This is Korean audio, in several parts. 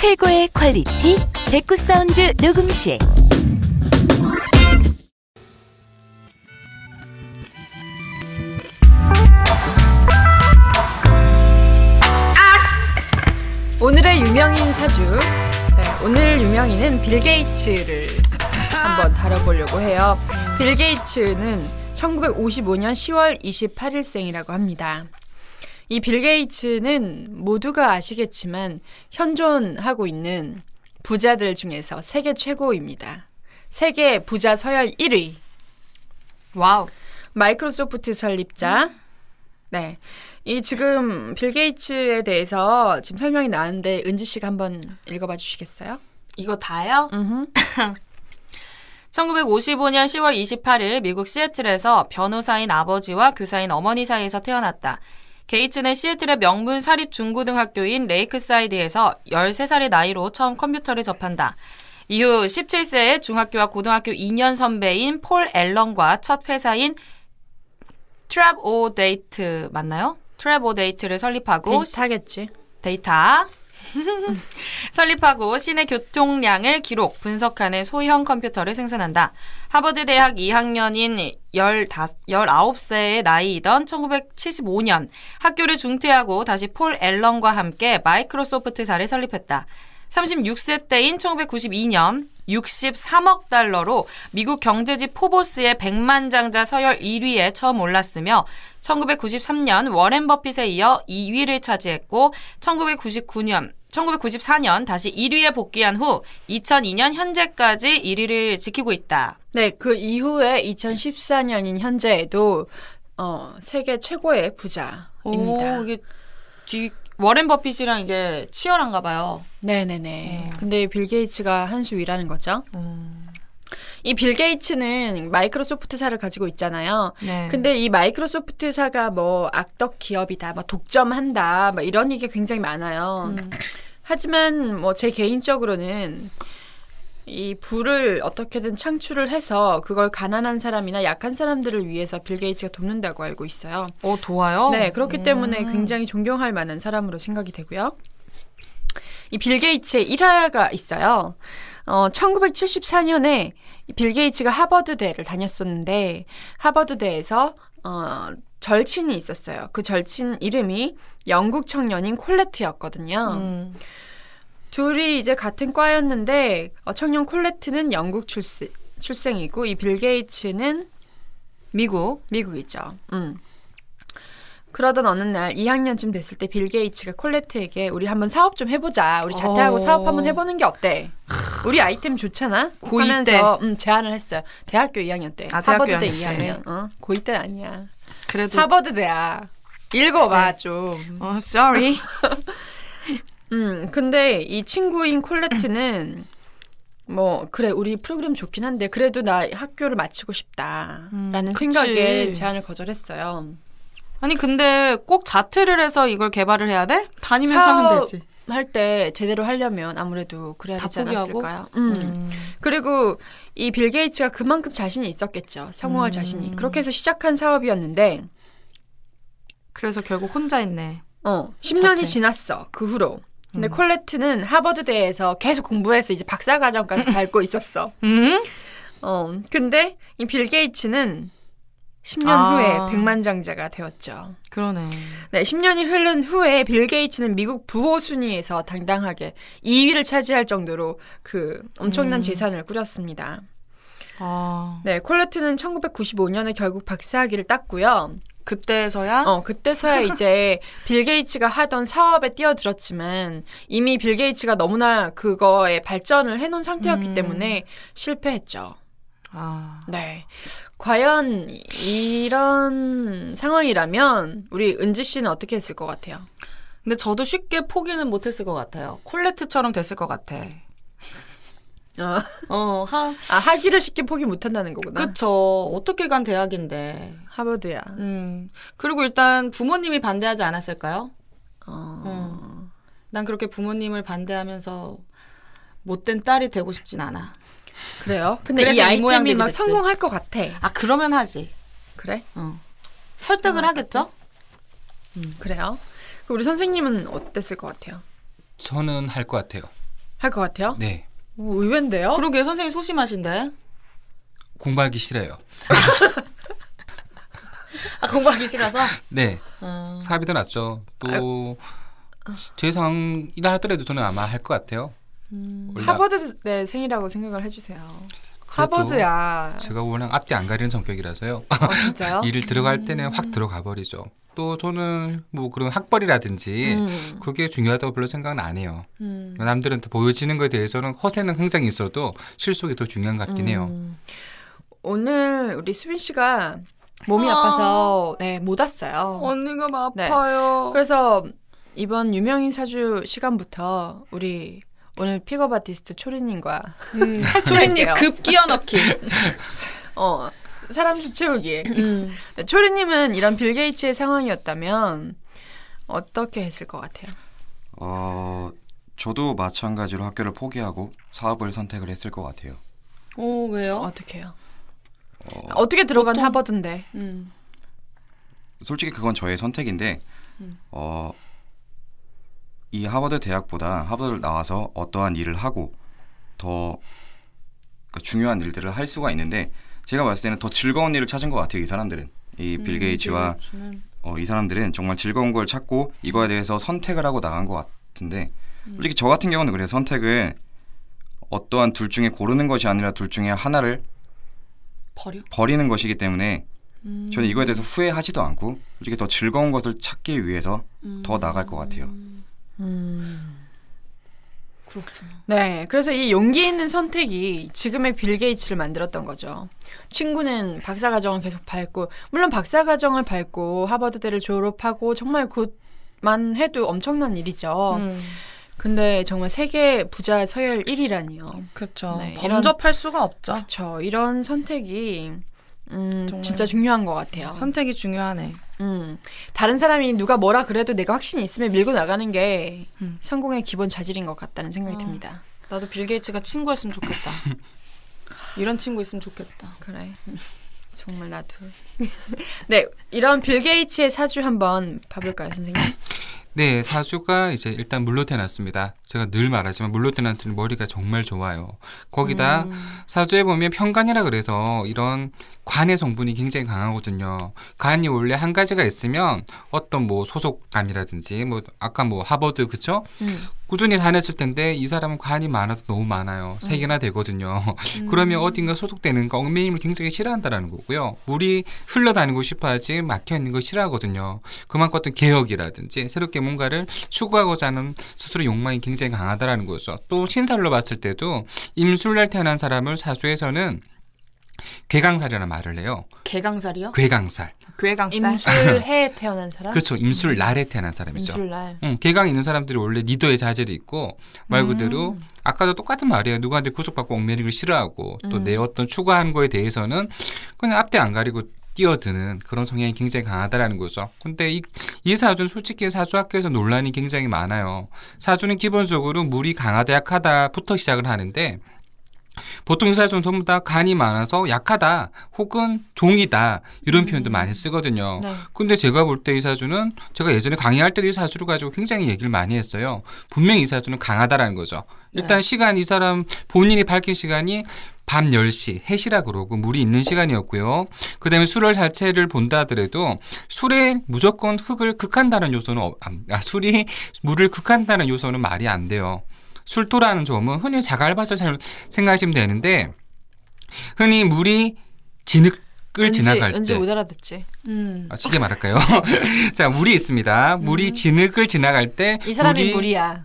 최고의 퀄리티 백구 사운드 녹음실. 오늘의 유명인 사주. 네, 오늘 유명인은 빌 게이츠를 한번 다뤄보려고 해요. 빌 게이츠는 1955년 10월 28일생이라고 합니다. 이 빌 게이츠는 모두가 아시겠지만 현존하고 있는 부자들 중에서 세계 최고입니다. 세계 부자 서열 1위. 와우. 마이크로소프트 설립자. 네. 이 지금 빌 게이츠에 대해서 지금 설명이 나왔는데 은지 씨가 한번 읽어봐 주시겠어요? 이거 다요? 1955년 10월 28일 미국 시애틀에서 변호사인 아버지와 교사인 어머니 사이에서 태어났다. 게이츠는 시애틀의 명문 사립 중고등학교인 레이크사이드에서 13살의 나이로 처음 컴퓨터를 접한다. 이후 17세에 중학교와 고등학교 2년 선배인 폴 앨런과 첫 회사인 트랩오데이트 맞나요? 트랩오데이트를 설립하고 데이터겠지. 데이터 설립하고 시내 교통량을 기록, 분석하는 소형 컴퓨터를 생산한다. 하버드 대학 2학년인 19세의 나이이던 1975년 학교를 중퇴하고 다시 폴 앨런과 함께 마이크로소프트사를 설립했다. 36세 때인 1992년 63억 달러로 미국 경제지 포보스의 100만장자 서열 1위에 처음 올랐으며 1993년 워렌 버핏에 이어 2위를 차지했고 1994년 다시 1위에 복귀한 후 2002년 현재까지 1위를 지키고 있다. 네, 그 이후에 2014년인 현재에도 세계 최고의 부자입니다. 오, 이게 워렌 버핏이랑 이게 치열한가 봐요. 네네네. 근데 빌 게이츠가 한 수 위라는 거죠. 이 빌 게이츠는 마이크로소프트사를 가지고 있잖아요. 네. 근데 이 마이크로소프트사가 뭐 악덕 기업이다, 뭐 독점한다, 뭐 이런 얘기 굉장히 많아요. 하지만 뭐 제 개인적으로는 이 부를 어떻게든 창출을 해서 그걸 가난한 사람이나 약한 사람들을 위해서 빌 게이츠가 돕는다고 알고 있어요. 도와요? 네, 그렇기 때문에 굉장히 존경할 만한 사람으로 생각이 되고요. 이 빌 게이츠의 일화가 있어요. 1974년에 빌 게이츠가 하버드대를 다녔었는데 하버드대에서 절친이 있었어요. 그 절친 이름이 영국 청년인 콜레트였거든요. 둘이 이제 같은 과였는데 청년 콜레트는 영국 출생이고 이 빌 게이츠는 미국이죠. 그러던 어느 날 2학년쯤 됐을 때 빌 게이츠가 콜레트에게 우리 한번 사업 좀 해보자. 우리 자퇴하고 사업 한번 해보는 게 어때? 우리 아이템 좋잖아? 고2 하면서 제안을 했어요. 대학교 2학년 때. 하버드대 2학년. 때. 고2 때는 아니야. 그래도 하버드대야. 읽어봐 네. 좀. sorry. 근데 이 친구인 콜레트는 뭐 그래 우리 프로그램 좋긴 한데 그래도 나 학교를 마치고 싶다라는 생각에 제안을 거절했어요. 아니 근데 꼭 자퇴를 해서 이걸 개발을 해야 돼? 다니면서 하면 되지. 할 때 제대로 하려면 아무래도 그래야 되지 않았을까요? 포기하고? 그리고 이 빌 게이츠가 그만큼 자신이 있었겠죠. 성공할 자신이. 그렇게 해서 시작한 사업이었는데 그래서 결국 혼자 했네. 10년이 자퇴. 지났어. 그 후로. 근데 콜레트는 하버드대에서 계속 공부해서 이제 박사과정까지 밟고 있었어. 근데 이 빌 게이츠는 10년 후에 백만장자가 되었죠. 그러네. 네, 10년이 흐른 후에 빌 게이츠는 미국 부호 순위에서 당당하게 2위를 차지할 정도로 그 엄청난 재산을 꾸렸습니다. 네, 콜레트는 1995년에 결국 박사학위를 땄고요. 그때서야? 그때서야 이제 빌 게이츠가 하던 사업에 뛰어들었지만 이미 빌 게이츠가 너무나 그거에 발전을 해놓은 상태였기 때문에 실패했죠. 네. 과연 이런 상황이라면 우리 은지 씨는 어떻게 했을 것 같아요? 근데 저도 쉽게 포기는 못했을 것 같아요. 콜레트처럼 됐을 것 같아. 학위를 쉽게 포기 못한다는 거구나. 그쵸. 어떻게 간 대학인데. 하버드야. 그리고 일단 부모님이 반대하지 않았을까요? 난 그렇게 부모님을 반대하면서 못된 딸이 되고 싶진 않아. 그래요? 근데 이 아이템이 막 성공할 것 같아. 그러면 하지. 그래? 설득을 하겠죠? 그래요? 우리 선생님은 어땠을 것 같아요? 저는 할 것 같아요. 할 것 같아요? 네. 오, 의외인데요? 그러게 선생님 소심하신데. 공부하기 싫어요. 공부하기 싫어서? 네. 사업이 더 낫죠. 또 제 상이라 하더라도 저는 아마 할 것 같아요. 하버드 생이라고 생각을 해주세요. 하버드야. 제가 워낙 앞뒤 안 가리는 성격이라서요. 진짜요? 일을 들어갈 때는 확 들어가 버리죠. 또 저는 뭐 그런 학벌이라든지 그게 중요하다고 별로 생각은 안 해요. 남들한테 보여지는 거에 대해서는 허세는 굉장히 있어도 실속이 더 중요한 것 같긴 해요. 오늘 우리 수빈 씨가 몸이 아파서 못 왔어요. 언니가 네. 아파요. 그래서 이번 유명인 사주 시간부터 우리 오늘 픽업 아티스트 초리님과 초리님 급 끼워 넣기. 사람 수 채우기. 초리님은 이런 빌 게이츠의 상황이었다면 어떻게 했을 것 같아요? 저도 마찬가지로 학교를 포기하고 사업을 선택을 했을 것 같아요. 왜요? 어떻게 해요? 어떻게 들어간 하버드인데? 솔직히 그건 저의 선택인데 이 하버드 대학보다 하버드를 나와서 어떠한 일을 하고 더 중요한 일들을 할 수가 있는데 제가 봤을 때는 더 즐거운 일을 찾은 것 같아요. 이 사람들은. 이 빌 게이츠와 이 사람들은 정말 즐거운 걸 찾고 이거에 대해서 선택을 하고 나간 것 같은데 솔직히 저 같은 경우는 그래요. 선택은 어떠한 둘 중에 고르는 것이 아니라 둘 중에 하나를 버리는 것이기 때문에 저는 이거에 대해서 후회하지도 않고 솔직히 더 즐거운 것을 찾기 위해서 더 나갈 것 같아요. 그렇구나. 네, 그래서 이 용기 있는 선택이 지금의 빌 게이츠를 만들었던 거죠. 친구는 박사과정을 계속 밟고 물론 박사과정을 밟고 하버드대를 졸업하고 정말 곧만 해도 엄청난 일이죠. 근데 정말 세계 부자 서열 1위라니요. 그렇죠. 네, 범접할 수가 없죠. 그렇죠. 이런 선택이 진짜 중요한 것 같아요. 선택이 중요하네. 다른 사람이 누가 뭐라 그래도 내가 확신이 있으면 밀고 나가는 게 성공의 기본 자질인 것 같다는 생각이 듭니다. 나도 빌 게이츠가 친구였으면 좋겠다. 이런 친구 있으면 좋겠다. 그래. 정말 나도. 네, 이런 빌 게이츠의 사주 한번 봐볼까요, 선생님? 네, 사주가 이제 일단 물로 태어났습니다. 제가 늘 말하지만 물로 태어났더니 머리가 정말 좋아요. 거기다 사주에 보면 편간이라 그래서 이런 관의 성분이 굉장히 강하거든요. 간이 원래 한 가지가 있으면 어떤 뭐 소속감이라든지 뭐 아까 뭐 하버드 그쵸? 꾸준히 다녔을 텐데 이 사람은 관이 많아도 너무 많아요. 3개나 되거든요. 그러면 어딘가 소속되는 얽매임을 굉장히 싫어한다라는 거고요. 물이 흘러다니고 싶어하지 막혀있는 걸 싫어하거든요. 그만큼 어떤 개혁이라든지 새롭게 뭔가를 추구하고자 하는 스스로 욕망이 굉장히 강하다라는 거죠. 또 신살로 봤을 때도 임술날 태어난 사람을 사주에서는 괴강살이라는 말을 해요. 개강살이요? 괴강살. 괴강살. 임술해에 태어난 사람? 그렇죠. 임술날에 태어난 사람이죠. 임술날. 괴강이 있는 사람들이 원래 리더의 자질이 있고 말 그대로 아까도 똑같은 말이에요. 누구한테 구속받고 얽매이는 걸 싫어하고 또 내 어떤 추구하는 거에 대해서는 그냥 앞뒤 안 가리고 뛰어드는 그런 성향이 굉장히 강하다라는 거죠. 근데 이 사주는 솔직히 사주학교에서 논란이 굉장히 많아요. 사주는 기본적으로 물이 강하다 약하다부터 시작을 하는데 보통 이 사주는 전부 다 간이 많아서 약하다 혹은 종이다 이런 표현도 많이 쓰거든요. 네. 근데 제가 볼 때 이 사주는 제가 예전에 강의할 때도 이 사주를 가지고 굉장히 얘기를 많이 했어요. 분명히 이 사주는 강하다라는 거죠. 일단 시간 이 사람 본인이 밝힌 시간이 밤 10시, 해시라 그러고 물이 있는 시간이었고요. 그 다음에 술을 자체를 본다 하더라도 술에 무조건 흙을 극한다는 요소는 술이 물을 극한다는 요소는 말이 안 돼요. 술토라는 점은 흔히 자갈밭을 잘 생각하시면 되는데 흔히 물이 진흙을 지나갈 때 왠지 못 알아듣지. 쉽게 말할까요? 자, 물이 있습니다. 물이 진흙을 지나갈 때 이 사람이 물이야.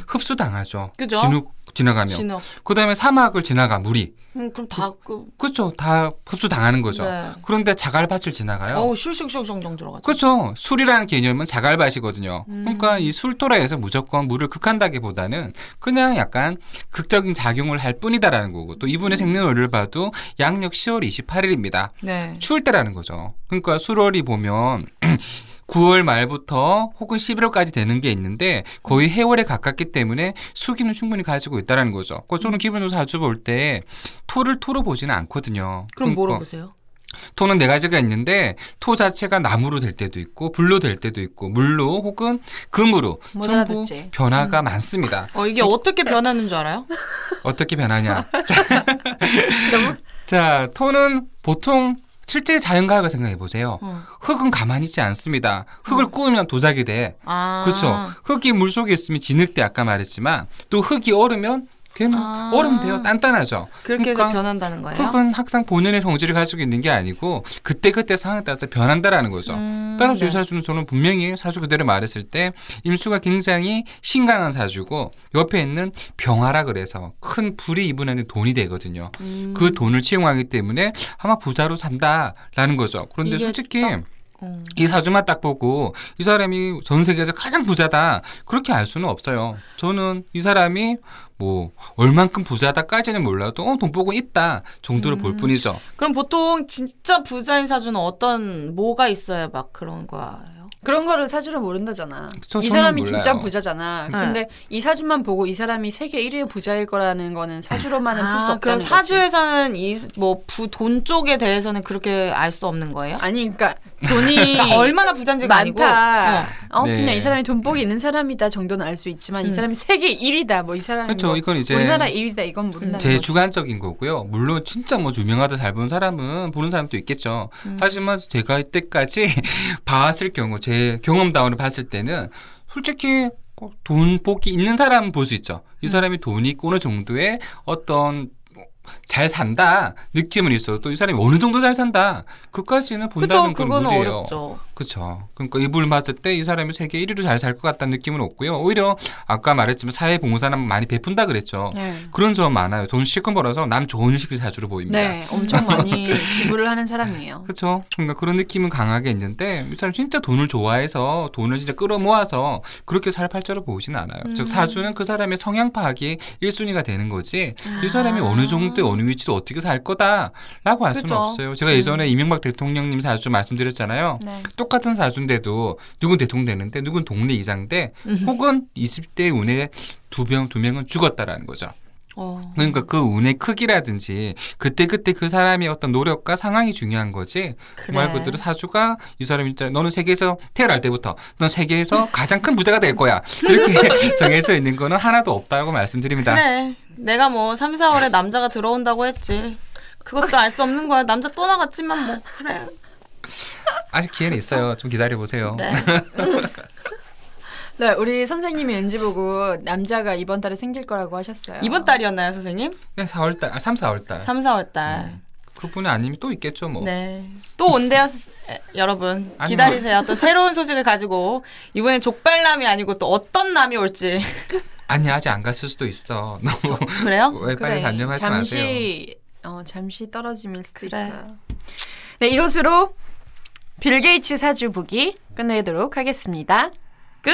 흡수당하죠. 그죠? 진흙 지나가면. 그 다음에 사막을 지나가 물이. 그럼 다 그렇죠. 다 흡수당하는 거죠. 네. 그런데 자갈밭을 지나가요. 슝슝슝슝 들어가죠. 그렇죠. 술이라는 개념은 자갈밭이거든요. 그러니까 이 술토라에서 무조건 물을 극한다기보다는 그냥 약간 극적인 작용을 할 뿐이다라는 거고 또 이분의 생년월일을 봐도 양력 10월 28일입니다. 네. 추울 때라는 거죠. 그러니까 술월이 보면 9월 말부터 혹은 11월까지 되는 게 있는데 거의 해월에 가깝기 때문에 수기는 충분히 가지고 있다는 거죠. 저는 기본적으로 사주 볼 때 토를 토로 보지는 않거든요. 그럼 뭐로 그러니까 보세요? 토는 4가지가 있는데 토 자체가 나무로 될 때도 있고 불로 될 때도 있고 물로 혹은 금으로 전부 변화가 많습니다. 이게 어떻게 변하는 줄 알아요? 어떻게 변하냐. 자, 토는 보통 실제 자연과학을 생각해 보세요. 흙은 가만히 있지 않습니다. 흙을 구우면 도자기 돼. 그렇죠. 흙이 물속에 있으면 진흙돼 아까 말했지만 또 흙이 얼으면 얼음 돼요. 단단하죠. 그렇게 해서 변한다는 거예요? 흙은 항상 본연의 성질을 가지고 있는 게 아니고 그때그때 상황에 따라서 변한다라는 거죠. 따라서 이 사주는 저는 분명히 사주 그대로 말했을 때 임수가 굉장히 신강한 사주고 옆에 있는 병화라 그래서 큰 불이 이분 안에 돈이 되거든요. 그 돈을 채용하기 때문에 아마 부자로 산다라는 거죠. 그런데 솔직히 이 사주만 딱 보고 이 사람이 전 세계에서 가장 부자다 그렇게 알 수는 없어요. 저는 이 사람이 뭐 얼만큼 부자다까지는 몰라도 돈 보고 있다 정도로 볼 뿐이죠. 그럼 보통 진짜 부자인 사주는 뭐가 있어야 막 그런 거예요? 그런 거를 사주를 모른다잖아. 그쵸, 이 사람이 몰라요. 진짜 부자잖아. 근데 이 사주만 보고 이 사람이 세계 1위의 부자일 거라는 거는 사주로만은 풀 수 없다는 그럼 거지. 사주에서는 돈 쪽에 대해서는 그렇게 알 수 없는 거예요? 아니 그러니까 돈이 얼마나 부자인지가 아니고 그냥 이 사람이 돈복이 있는 사람이다 정도는 알 수 있지만 이 사람이 세계 1위다 뭐 이 사람이 그렇죠. 이건 이제 우리나라 1위다 이건 모른다는 제 거지. 주관적인 거고요. 물론 진짜 뭐 유명하다 잘 보는 사람은 보는 사람도 있겠죠. 하지만 제가 이때까지 봤을 경우 제 경험담으로 봤을 때는 솔직히 돈복이 있는 사람은 볼 수 있죠. 이 사람이 돈이 있고 어느 정도의 어떤 잘 산다 느낌은 있어도 또 이 사람이 어느 정도 잘 산다 그까지는 본다는 건 무리예요. 어렵죠. 그렇죠. 그러니까 이분을 봤을 때 이 사람이 세계 1위로 잘 살 것 같다는 느낌은 없고요. 오히려 아까 말했지만 사회봉사는 많이 베푼다 그랬죠. 그런 점 많아요. 돈 실컷 벌어서 남 좋은 식을 사주로 보입니다. 네, 엄청 많이 기부를 하는 사람이에요. 그렇죠. 그러니까 그런 느낌은 강하게 있는데 이 사람 진짜 돈을 좋아해서 돈을 진짜 끌어모아서 그렇게 살 팔자로 보이지는 않아요. 즉 사주는 그 사람의 성향 파악이 1순위가 되는 거지 이 사람이 어느 정도의 어느 위치로 어떻게 살 거다라고 할 수는 없어요. 제가 예전에 이명박 대통령님 사주 말씀드렸잖아요. 똑같은 사주인데도 누군 대통령 되는데 누군 동네 이장 돼 혹은 20대 운에 두 명은 죽었다라는 거죠. 그러니까 그 운의 크기라든지 그때 그 사람의 어떤 노력과 상황이 중요한 거지. 그 말 그대로 사주가 이 사람이 진짜 너는 세계에서 태어날 때부터 넌 세계에서 가장 큰 부자가 될 거야. 이렇게 정해져 있는 거는 하나도 없다고 말씀드립니다. 그래. 내가 뭐 3, 4월에 남자가 들어온다고 했지. 그것도 알 수 없는 거야. 남자 떠나갔지만 뭐 그래. 아직 기회는 있어요. 좀 기다려보세요. 네. 네, 우리 선생님이 왠지 보고 남자가 이번 달에 생길 거라고 하셨어요. 이번 달이었나요, 선생님? 네, 4월달, 3, 4월달. 3, 4월달. 그분이 아니면 또 있겠죠, 뭐. 네. 또 온대요, 여러분. 기다리세요. 또 새로운 소식을 가지고 이번엔 족발남이 아니고 또 어떤 남이 올지. 아니, 아직 안 갔을 수도 있어. 너무. 그래요? 왜 빨리 단념하지 마세요. 잠시 떨어짐일 수도 있어요. 네, 이것으로 빌 게이츠 사주 보기 끝내도록 하겠습니다. 끝!